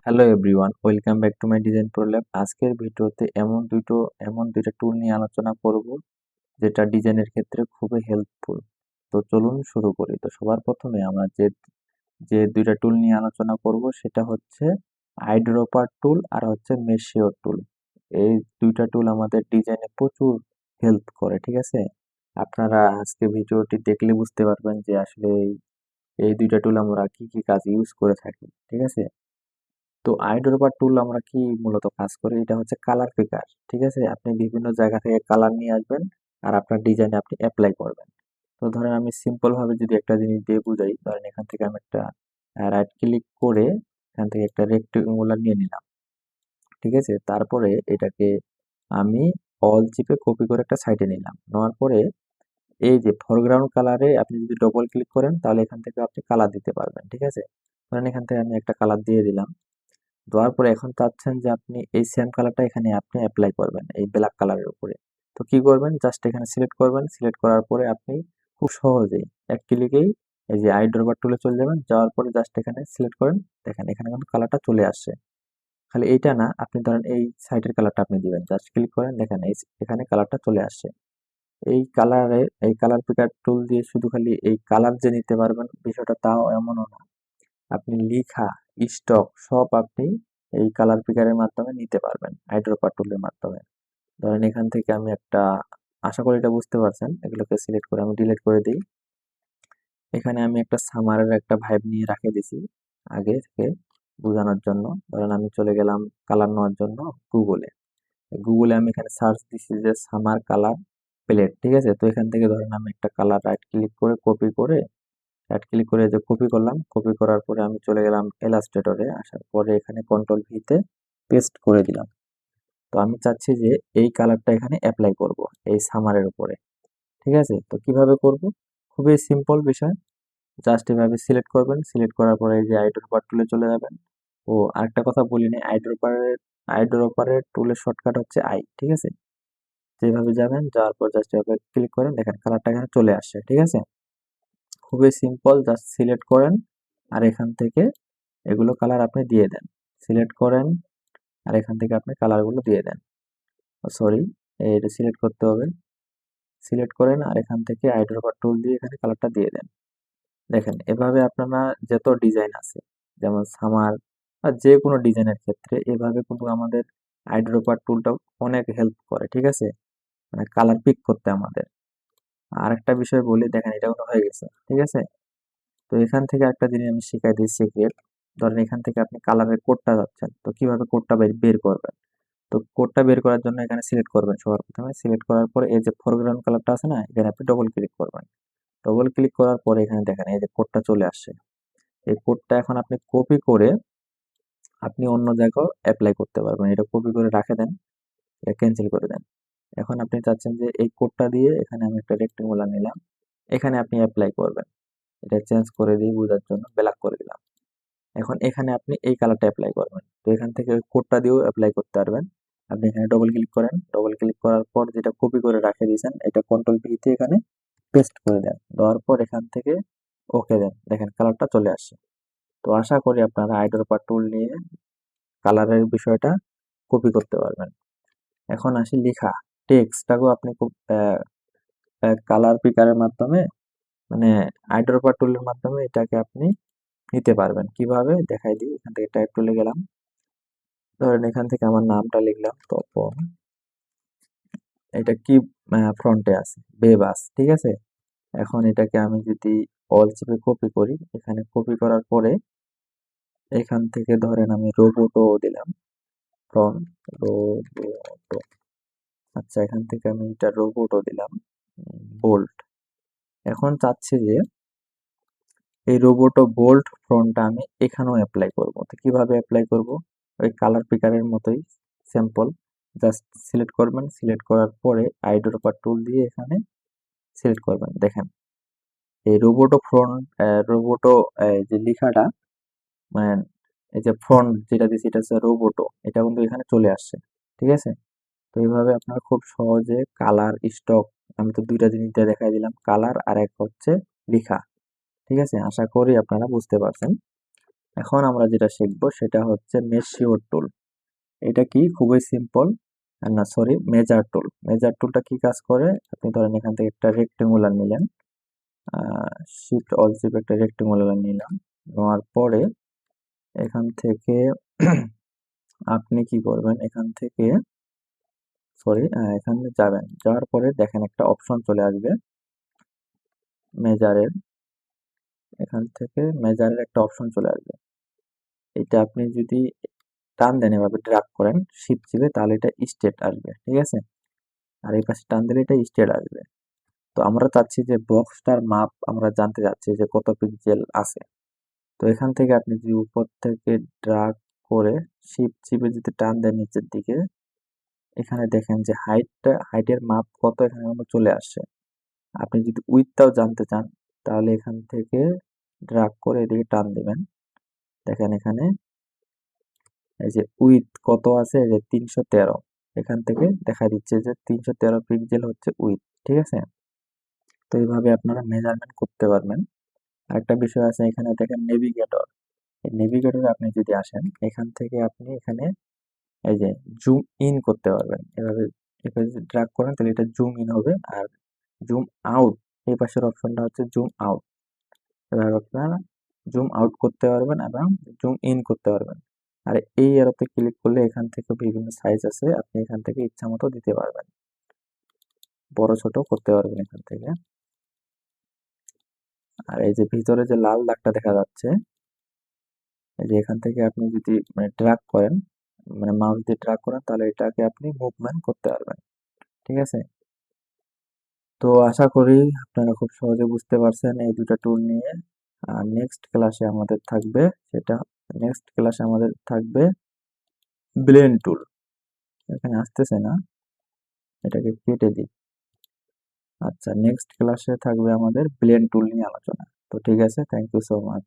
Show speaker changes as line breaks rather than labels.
Hello everyone, welcome back to my design pro lab. আজকের ভিডিওতে এমন দুইটা টুল নিয়ে আলোচনা করব যেটা ডিজাইনের ক্ষেত্রে খুবই হেল্পফুল। তো চলুন শুরু করি। তো সবার প্রথমে আমরা যে যে দুইটা টুল নিয়ে আলোচনা করব সেটা হচ্ছে আইড্রপার টুল আর হচ্ছে মেশিও টুল। এই দুইটা টুল আমাদের ডিজাইনে প্রচুর হেল্প করে, ঠিক আছে? আপনারা আজকে ভিডিওটি দেখলে বুঝতে পারবেন যে আসলে এই দুইটা টুল আমরা কি কি কাজে ইউজ করে থাকি, ঠিক আছে? তো আইড্রপার টুল আমরা কি মূলত কাজ করি, এটা হচ্ছে কালার পিকার, ঠিক আছে? আপনি বিভিন্ন জায়গা থেকে কালার নিয়ে আসবেন আর আপনার ডিজাইনে আপনি অ্যাপ্লাই করবেন। তো ধরেন আমি সিম্পল ভাবে যদি একটা জিনিস দিয়ে বুঝাই, ধরেন এখান থেকে আমি একটা রাইট ক্লিক করে এখান থেকে একটা রেক্টেঙ্গুলার নিয়ে নিলাম, ঠিক আছে? তারপরে এটাকে আমি অল চিপে কপি করে একটা সাইডে নিলাম, নেওয়ার পরে এই যে ফরগ্রাউন্ড কালারে আপনি যদি ডবল ক্লিক করেন তাহলে এখান থেকে আপনি কালার দিতে পারবেন, ঠিক আছে? ধরেন এখান থেকে আমি একটা কালার দিয়ে দিলাম। দেওয়ার পরে এখন চাচ্ছেন যে আপনি এই সেম কালারটা এখানে আপনি অ্যাপ্লাই করবেন এই ব্ল্যাক কালারের উপরে। তো কি করবেন, জাস্ট এখানে সিলেক্ট করবেন, সিলেক্ট করার পরে আপনি খুব সহজেই এক ক্লিকেই এই যে আই ড্রপার টুলে চলে যাবেন, যাওয়ার পরে জাস্ট এখানে সিলেক্ট করেন, দেখেন এখানে কিন্তু কালারটা চলে আসছে। খালি এইটা না, আপনি ধরেন এই সাইডের কালারটা আপনি দিবেন, জাস্ট ক্লিক করেন, দেখেন এই এখানে কালারটা চলে আসছে। এই কালার পিকার টুল দিয়ে শুধু খালি এই কালার যে নিতে পারবেন বিষয়টা তাও এমনও না, আপনি লিখা স্টক সব আপনি এই কালার পিকারের মাধ্যমে নিতে পারবেন আইড্রপার টুলের মাধ্যমে। ধরেন এখান থেকে আমি একটা, আশা করি এটা বুঝতে পারছেন, এগুলোকে সিলেক্ট করে আমি ডিলিট করে দিই। এখানে আমি একটা সামারের একটা ভাইব নিয়ে রাখে দিছি আগে থেকে বোঝানোর জন্য। ধরেন আমি চলে গেলাম কালার নেওয়ার জন্য গুগলে। গুগলে আমি এখানে সার্চ দিছি যে সামার কালার প্লেট, ঠিক আছে? তো এখান থেকে ধরেন আমি একটা কালার রাইট ক্লিক করে কপি করে, রাইট ক্লিক করে যে কপি করলাম, কপি করার পরে আমি চলে গেলাম ইলাস্ট্রেটরে, আসার পরে এখানে কন্ট্রোল ভিতে পেস্ট করে দিলাম। তো আমি চাচ্ছি যে এই কালারটা এখানে অ্যাপ্লাই করব এই সামারের উপরে, ঠিক আছে? তো কিভাবে করব, খুবই সিম্পল বিষয়। জাস্ট এভাবে সিলেক্ট করবেন, সিলেক্ট করার পরে এই যে আইড্রপার টুলে চলে যাবেন। ও আরেকটা কথা বলিনি, আইড্রপারের টুলের শর্টকাট হচ্ছে আই, ঠিক আছে? যেভাবে যাবেন, যাওয়ার পর জাস্ট এভাবে ক্লিক করেন, দেখেন কালারটা এখানে চলে আসছে, ঠিক আছে? খুবই সিম্পল, জাস্ট সিলেক্ট করেন আর এখান থেকে এগুলো কালার আপনি দিয়ে দেন, সিলেক্ট করেন আর এখান থেকে আপনি কালারগুলো দিয়ে দেন। সরি, এটা সিলেক্ট করতে হবে, সিলেক্ট করেন আর এখান থেকে আইড্রপার টুল দিয়ে এখানে কালারটা দিয়ে দেন। দেখেন এভাবে আপনারা যত ডিজাইন আছে, যেমন সামার বা যে কোনো ডিজাইনের ক্ষেত্রে এভাবে কিন্তু আমাদের আইড্রপার টুলটা অনেক হেল্প করে, ঠিক আছে? মানে কালার পিক করতে আমাদের। আর একটা বিষয় বলি, দেখেন এটা কিন্তু হয়ে গেছে, ঠিক আছে? তো এখান থেকে একটা জিনিস আমি শিখাই দিই সিক্রেট। ধরেন এখান থেকে আপনি কালারের কোডটা যাচ্ছেন, তো কিভাবে কোডটা বের করবেন। তো কোডটা বের করার জন্য এখানে সিলেক্ট করবেন, সবার প্রথমে সিলেক্ট করার পরে এই যে ফরগ্রাউন্ড কালারটা আছে না, এখানে আপনি ডবল ক্লিক করবেন। ডবল ক্লিক করার পরে এখানে দেখেন এই যে কোডটা চলে আসছে। এই কোডটা এখন আপনি কপি করে আপনি অন্য জায়গায় অ্যাপ্লাই করতে পারবেন। এটা কপি করে রাখে দেন, এটা ক্যান্সেল করে দেন। এখন আপনি চাচ্ছেন যে এই কোডটা দিয়ে এখানে আমি একটা রেক্টেঙ্গুলার নিলাম, এখানে আপনি অ্যাপ্লাই করবেন। এটা চেঞ্জ করে দিই বোঝার জন্য, ব্ল্যাক করে দিলাম। এখন এখানে আপনি এই কালারটা অ্যাপ্লাই করবেন, তো এখান থেকে ওই কোডটা দিয়েও অ্যাপ্লাই করতে পারবেন। আপনি এখানে ডবল ক্লিক করেন, ডবল ক্লিক করার পর যেটা কপি করে রাখে দিয়েছেন এটা কন্ট্রোল ভিতে এখানে পেস্ট করে দেন, দেওয়ার পর এখান থেকে ওকে দেন, দেখেন কালারটা চলে আসছে। তো আশা করি আপনারা আইড্রপার টুল নিয়ে কালারের বিষয়টা কপি করতে পারবেন। এখন আসি লেখা, টেক্সটটাকেও আপনি খুব কালার পিকারের মাধ্যমে, মানে আইড্রপার টুলের মাধ্যমে এটাকে আপনি নিতে পারবেন। কিভাবে দেখাই দিই, এখান থেকে টাইপ টুলে গেলাম, ধরেন এখান থেকে আমার নামটা লিখলাম তপন, এটা কি ফ্রন্টে আছে বেবাস, ঠিক আছে? এখন এটাকে আমি যদি অল চিপে কপি করি, এখানে কপি করার পরে এখান থেকে ধরেন আমি রোবটও দিলাম, ফ্রন্ট রোবটো। আচ্ছা, এখান থেকে আমি এটা রোবটও দিলাম, বোল্ট। এখন চাচ্ছি যে এই রোবটো বোল্ট ফ্রন্টটা আমি এখানেও অ্যাপ্লাই করব। তো কিভাবে অ্যাপ্লাই করব, ওই কালার পিকারের মতোই সিম্পল, জাস্ট সিলেক্ট করবেন, সিলেক্ট করার পরে আইড্রপার টুল দিয়ে এখানে সিলেক্ট করবেন, দেখেন এই রোবটো ফ্রন্ট, রোবটো যে লেখাটা, মানে এই যে ফ্রন্ট যেটা দিয়েছি এটা হচ্ছে রোবটো, এটা কিন্তু এখানে চলে আসছে, ঠিক আছে? তো এইভাবে আপনারা খুব সহজে কালার স্টক, আমি তো দুইটা জিনিস দিয়ে দেখাই দিলাম, কালার আর এক হচ্ছে লেখা, ঠিক আছে? আশা করি আপনারা বুঝতে পারছেন। এখন আমরা যেটা শিখবো সেটা হচ্ছে মেশিও টুল। এটা কি খুবই সিম্পল, না সরি, মেজার টুল। মেজার টুলটা কি কাজ করে, আপনি ধরেন এখান থেকে একটা রেক্টেঙ্গুলার নিলেন, শিফট অল চেপে একটা রেক্টেঙ্গুলার নিলাম, নেওয়ার পরে এখান থেকে আপনি কি করবেন, এখান থেকে সরি এখানে যাবেন, যাওয়ার পরে দেখেন একটা অপশন চলে আসবে মেজারের, এখান থেকে মেজারের একটা অপশন চলে আসবে। এটা আপনি যদি টান দেন, এভাবে ড্র্যাগ করেন শিফট চেপে, তাহলে এটা স্টেট আসবে, ঠিক আছে। আর এই পাশে টান দিলে এটা স্টেট আসবে। তো আমরা চাচ্ছি যে বক্সটার মাপ আমরা জানতে চাচ্ছি যে কত পিক্সেল আছে। তো এখান থেকে আপনি যদি উপর থেকে ড্র্যাগ করে শিফট চেপে যদি টান দেন নিচের দিকে, এখানে দেখেন যে হাইটের মাপ কত এখানে কিন্তু চলে আসছে। আপনি যদি উইথটাও জানতে চান, তাহলে এখান থেকে ড্র্যাগ করে এদিকে টান দিবেন, দেখেন এখানে এই যে উইথ কত আছে, এই যে 313, এখান থেকে দেখা দিচ্ছে যে 313 পিক্সেল হচ্ছে উইথ, ঠিক আছে। তো এইভাবে আপনারা মেজারমেন্ট করতে পারবেন। আরেকটা বিষয় আছে, এখানে দেখেন নেভিগেটর। এই নেভিগেটরে আপনি যদি আসেন, এখান থেকে আপনি এখানে এই যে জুম ইন করতে পারবেন। এভাবে এভাবে যদি ড্র্যাগ করেন তাহলে এটা জুম ইন হবে, আর জুম আউট এই পাশের অপশনটা হচ্ছে জুম আউট। এভাবে আপনারা জুম আউট করতে পারবেন এবং জুম ইন করতে পারবেন। আর এই অ্যারোতে ক্লিক করলে এখান থেকে বিভিন্ন সাইজ আছে, আপনি এখান থেকে ইচ্ছা মতো দিতে পারবেন, বড় ছোট করতে পারবেন এখান থেকে। আর এই যে ভিতরে যে লাল দাগটা দেখা যাচ্ছে, এই যে এখান থেকে আপনি যদি মানে ড্র্যাগ করেন, মানে মাউস দিয়ে ড্র্যাগ করেন, তাহলে এটাকে আপনি মুভমেন্ট করতে পারবেন, ঠিক আছে। তো আশা করি আপনারা খুব সহজে বুঝতে পারছেন এই দুটো টুল নিয়ে। আর নেক্সট ক্লাসে আমাদের থাকবে ব্লেন্ড টুল। এখানে আসতেছে না, এটাকে কেটে দিই। আচ্ছা, নেক্সট ক্লাসে থাকবে আমাদের ব্লেন্ড টুল নিয়ে আলোচনা। তো ঠিক আছে, থ্যাংক ইউ সো মাচ।